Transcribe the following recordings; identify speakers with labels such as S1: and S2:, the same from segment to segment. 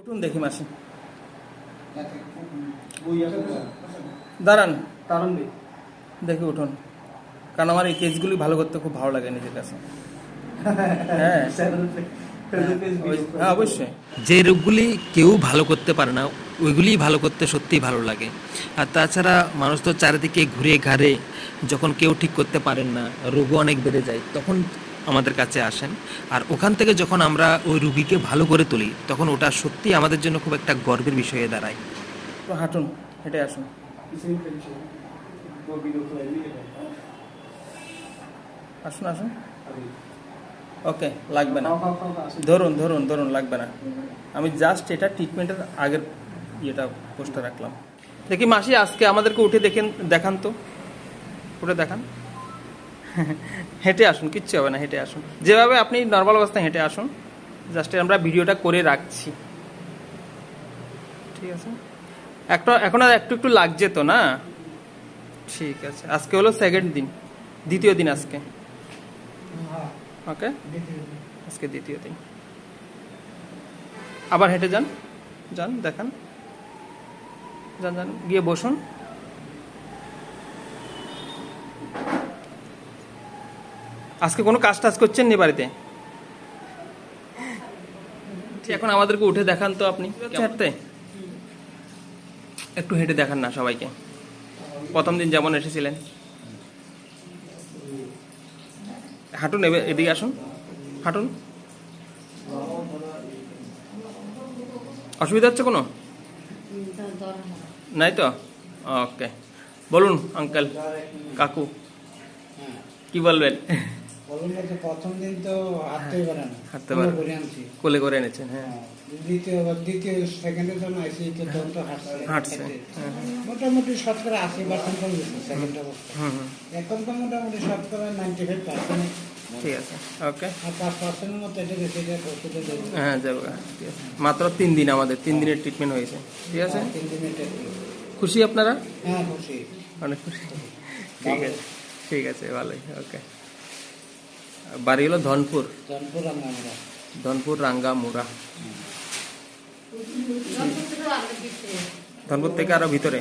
S1: উঠুন দেখি মাসি, দাঁড়ান দাঁড়ান দেখি উঠুন, কারণ আমার এই কেসগুলি ভালো করতে খুব ভালো লাগে নিজের কাছে। হ্যাঁ হ্যাঁ অবশ্যই।
S2: যে রোগগুলি কেউ ভালো করতে পারে না ওইগুলি ভালো করতে সত্যিই ভালো লাগে। আর তাছাড়া মানুষ তো চারিদিকে ঘুরে ঘাড়ে, যখন কেউ ঠিক করতে পারেন না, রোগও অনেক বেড়ে যায়, তখন আমাদের কাছে আসেন। আর ওখান থেকে যখন আমরা ওই রুগীকে ভালো করে তুলি, তখন ওটা সত্যি আমাদের জন্য খুব একটা গর্বের বিষয় হয়ে দাঁড়ায়।
S1: তো হাঁটুন, হেঁটে আসুন। আসুন আসুন। ওকে, লাগবে না, ধরুন ধরুন ধরুন, লাগবে না। আমি জাস্ট এটা ট্রিটমেন্টের আগের ইয়েটা পোস্টটা রাখলাম। দেখি মাসি, আজকে আমাদেরকে উঠে দেখান তো, উঠে দেখান। হেঁটে আসুন, কিচ্ছু হবে না, হেঁটে আসুন। যেভাবে আপনি নর্মাল অবস্থায় হেঁটে আসুন, জাস্ট আমরা ভিডিওটা করে রাখছি, ঠিক আছে? এখন আর একটু একটু লাগছে তো না? ঠিক আছে, আজকে হলো সেকেন্ড দিন, দ্বিতীয় দিন আজকে। ওকে, আজকে দ্বিতীয় দিন। আবার হেঁটে যান, যান দেখান, যান যান, গিয়ে বসুন। আজকে কোনো কাজ টাজ করছেন নি বাড়িতে? এখন আমাদেরকে উঠে দেখান তো আপনি। হাঁটতে একটু হেঁটে দেখান না সবাইকে, প্রথম দিন যেমন এসেছিলেন। হাঁটুন, এদিকে আসুন, হাঁটুন। অসুবিধা হচ্ছে কোনো? নাই তো? ওকে, বলুন আঙ্কেল, কাকু, কি বলবেন?
S3: প্রথম দিন তো হাঁটতেই পারে না,
S1: হাঁটতে পারে, কোলে করে এনেছেন। হ্যাঁ,
S3: দ্বিতীয় সেকেন্ডের জন্য আসি, তখন তো হাঁটছে মোটামুটি শতকরা 80% কমে গেছে সেকেন্ড অবস্থা। এখন তো মোটামুটি শতকরা 95%।
S1: ঠিক আছে, ওকে।
S3: আর 5%-এর মতো এটা গেছে, ওষুধে দেবো।
S1: হ্যাঁ যাবো, ঠিক আছে। মাত্র 3 দিন, আমাদের 3 দিনের ট্রিটমেন্ট হয়েছে, ঠিক আছে?
S3: 3 দিনের
S1: খুশি আপনারা?
S3: হ্যাঁ খুশি,
S1: অনেক খুশি। ঠিক আছে, ঠিক আছে, ভালোই। ওকে, বাড়ি হলো ধনপুর, ধনপুর রাঙ্গামুড়া। ধনপুর থেকে আরো ভিতরে,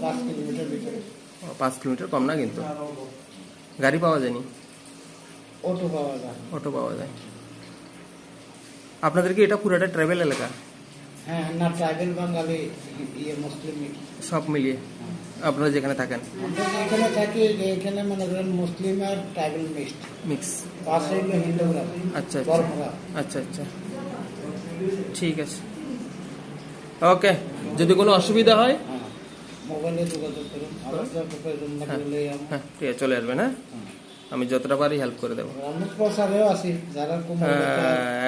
S3: 5 কিলোমিটার ভিতরে।
S1: 5 কিলোমিটার কম না কিন্তু। গাড়ি পাওয়া যায়নি?
S3: অটো পাওয়া যায়।
S1: অটো পাওয়া যায়। আপনাদের কি এটা পুরোটা ট্রাভেল এলাকা?
S3: হ্যাঁ, না ট্রাইবেল, বাঙালি, মুসলিম
S1: সব মিলিয়ে আপনারা যেখানে থাকেন?
S3: এখানে থাকি, এখানে মনে করেন মুসলিম আর ট্রাইবেল
S1: মিক্স।
S3: পাশে হিন্দুরা।
S1: আচ্ছা আচ্ছা আচ্ছা, ঠিক আছে, ওকে। যদি কোনো অসুবিধা হয়
S3: মোবাইলে যোগাযোগ করুন।
S1: হ্যাঁ, ঠিক আছে, চলে আসবেন। হ্যাঁ, আমি যতটা পারি হেল্প করে দেবো।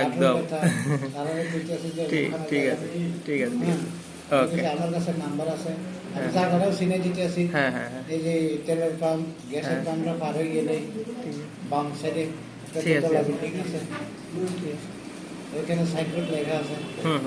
S1: একদম, ঠিক আছে, ঠিক আছে, ওকে।
S3: আমার কাছে নাম্বার আছে, জায়গাটাও চিনে দিতে আছি।
S1: হ্যাঁ হ্যাঁ,
S3: এই যে তেলের পাম্প, গ্যাসের পাম্পটা পার হয়ে গেলে বাম সাইডে
S1: ঠিক আছে,
S3: বিল্ডিং আছে, ওইখানে সাইড লেখা আছে।
S1: হুম।